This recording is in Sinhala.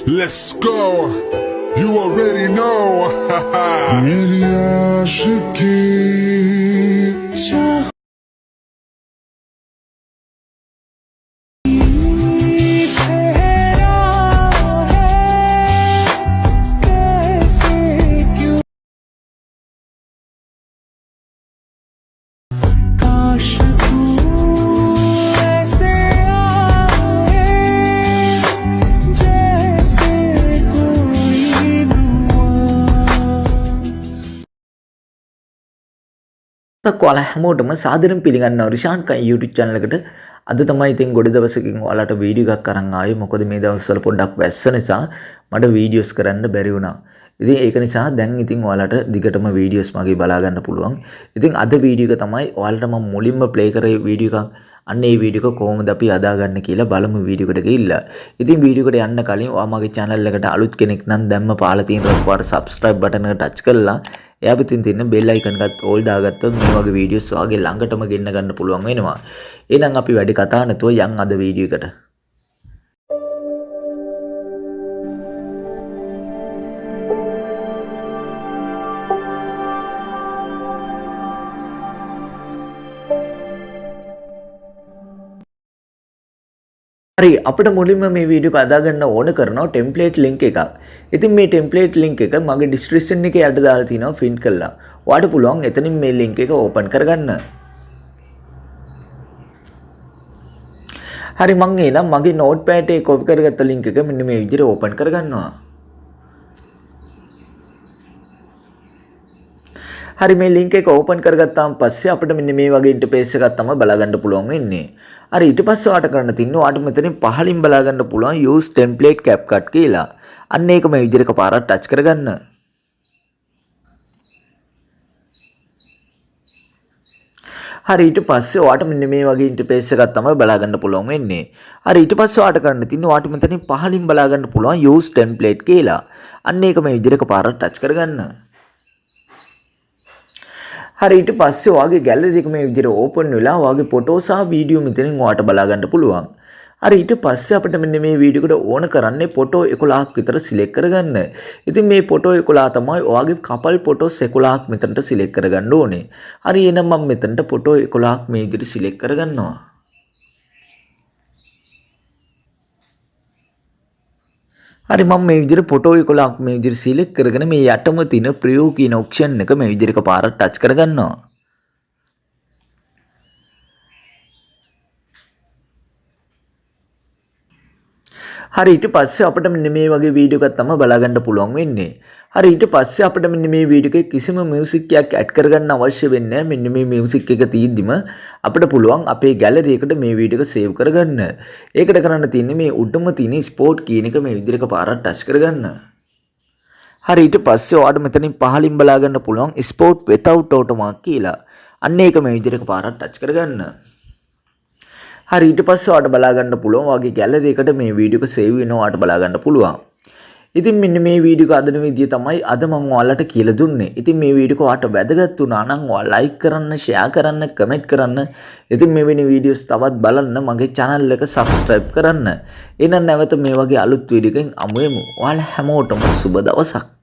Let's go. You already know. मेरी आशिकी ඔයාලා හැමෝටම සාදරයෙන් පිළිගන්නවා රිෂාන් කයි YouTube channel එකට. අද තමයි ඉතින් ගොඩ දවසකින් ඔයාලට වීඩියෝ එකක් අරන් ආවේ. මොකද මේ දවස්වල පොඩ්ඩක් වැස්ස නිසා මට වීඩියෝස් කරන්න බැරි වුණා. ඉතින් ඒක නිසා දැන් ඉතින් ඔයාලට දිගටම වීඩියෝස් මගේ බලා ගන්න පුළුවන්. ඉතින් අද වීඩියෝ එක තමයි ඔයාලට මම මුලින්ම ප්ලේ කරේ වීඩියෝ එකක්. අන්න ඒ වීඩියෝ එක කොහොමද අපි හදාගන්නේ කියලා බලමු වීඩියෝ එකට ගිහිල්ලා. ඉතින් වීඩියෝ එකට යන්න කලින් ඔයා මගේ channel එකට අලුත් කෙනෙක් නම් දැම්ම පාලා තියෙන රස්පාට subscribe button එක touch කරලා එයා පිටින් තියෙන bell icon එකත් all දාගත්තොත් මේ වගේ වීඩියෝස් ඔයාගේ ළඟටම ගෙන්න ගන්න පුළුවන් වෙනවා. එහෙනම් අපි වැඩි කතා නැතුව යන් අද වීඩියෝ එකට. හරි අපිට මුලින්ම මේ වීඩියෝ එක අදා ගන්න ඕන කරනවා ටෙම්ප්ලේට් ලින්ක් එකක්. ඉතින් මේ ටෙම්ප්ලේට් ලින්ක් එක මගේ ඩිස්ක්‍රිප්ෂන් එකේ යට දාලා තිනවා ෆින් කරලා. ඔයාලට පුළුවන් එතනින් මේ ලින්ක් එක ඕපන් කරගන්න. හරි මම එනම් මගේ නෝට්පෑඩ් එකේ කොපි කරගත්ත ලින්ක් එක මෙන්න මේ විදිහට ඕපන් කරගන්නවා. හරි මේ ලින්ක් එක ඕපන් කරගත්තාම පස්සේ අපිට මෙන්න මේ වගේ ඉන්ටර්ෆේස් එකක් තමයි බලා ගන්න පුළුවන් වෙන්නේ. හරි ඊට පස්සේ ඔයාලට කරන්න තියෙන්නේ ඔයාලට මෙතනින් පහලින් බලා ගන්න පුළුවන් use template Capcut කියලා. අන්න ඒක මේ විදිහට එකපාරක් ටච් කරගන්න. හරි ඊට පස්සේ ඔයාලට මෙන්න මේ වගේ ඉන්ටර්ෆේස් එකක් තමයි බලා ගන්න පුළුවන් වෙන්නේ. හරි ඊට පස්සේ ඔයාලට කරන්න තියෙන්නේ ඔයාලට මෙතනින් පහලින් බලා ගන්න පුළුවන් use template කියලා. අන්න ඒක මේ විදිහට එකපාරක් ටච් කරගන්න. හරි ඊට පස්සේ ඔයාගේ ගැලරි එක මේ විදිහට ඕපන් වෙලා ඔයාගේ ෆොටෝ සහ වීඩියෝ මෙතනින් ඔයාලට බලා ගන්න පුළුවන්. හරි ඊට පස්සේ අපිට මෙන්න මේ වීඩියෝ එකට ඕන කරන්නේ ෆොටෝ 11ක් විතර සිලෙක්ට් කරගන්න. ඉතින් මේ ෆොටෝ 11 තමයි ඔයාගේ කපල් ෆොටෝස් 11ක් මෙතනට සිලෙක්ට් කරගන්න ඕනේ. හරි එහෙනම් මම මෙතනට ෆොටෝ 11ක් මේ විදිහට සිලෙක්ට් කරගන්නවා. හරි මම මේ විදිහට ෆොටෝ 11ක් මේ විදිහට සිලෙක්ට් කරගෙන මේ යටම තියෙන ප්‍රිව්‍යූ කියන ඔප්ෂන් එක මේ විදිහට එකපාරක් ටච් කරගන්නවා. හරි ඊට පස්සේ අපිට මෙන්න මේ වගේ වීඩියෝ එකක් තමයි බලා ගන්න පුළුවන් වෙන්නේ. හරි ඊට පස්සේ අපිට මෙන්න මේ වීඩියෝ එකේ කිසිම මියුසික් එකක් ඇඩ් කරගන්න අවශ්‍ය වෙන්නේ නැහැ. මෙන්න මේ මියුසික් එක තියෙද්දිම අපිට පුළුවන් අපේ ගැලරි එකට මේ වීඩියෝ එක සේව් කරගන්න. ඒකට කරන්න තියෙන්නේ මේ උඩම තියෙන ස්පෝට් කියන එක මේ විදිහට එකපාරක් ටච් කරගන්න. හරි ඊට පස්සේ ඔයාලට මෙතනින් පහලින් බලා ගන්න පුළුවන් ස්පෝට් without watermark කියලා. අන්න ඒක මේ විදිහට එකපාරක් ටච් කරගන්න. හරි ඊට පස්සේ ඔයාලට බලා ගන්න පුළුවන් ඔයාගේ ගැලරි එකට මේ වීඩියෝ එක සේව් වෙනවා ඔයාලට බලා ගන්න පුළුවන්. ඉතින් මෙන්න මේ වීඩියෝ එක අදන විදිය තමයි අද මම ඔයාලට කියලා දුන්නේ. ඉතින් මේ වීඩියෝ එක ඔයාලට වැදගත් වුණා නම් ඔයාලා ලයික් කරන්න, ෂෙයා කරන්න, කමෙන්ට් කරන්න. ඉතින් මෙවැනි වීඩියෝස් තවත් බලන්න මගේ channel එක subscribe කරන්න. එහෙනම් නැවත මේ වගේ අලුත් වීඩියෝ එකකින් අමු වෙමු. ඔයාලා හැමෝටම සුබ දවසක්.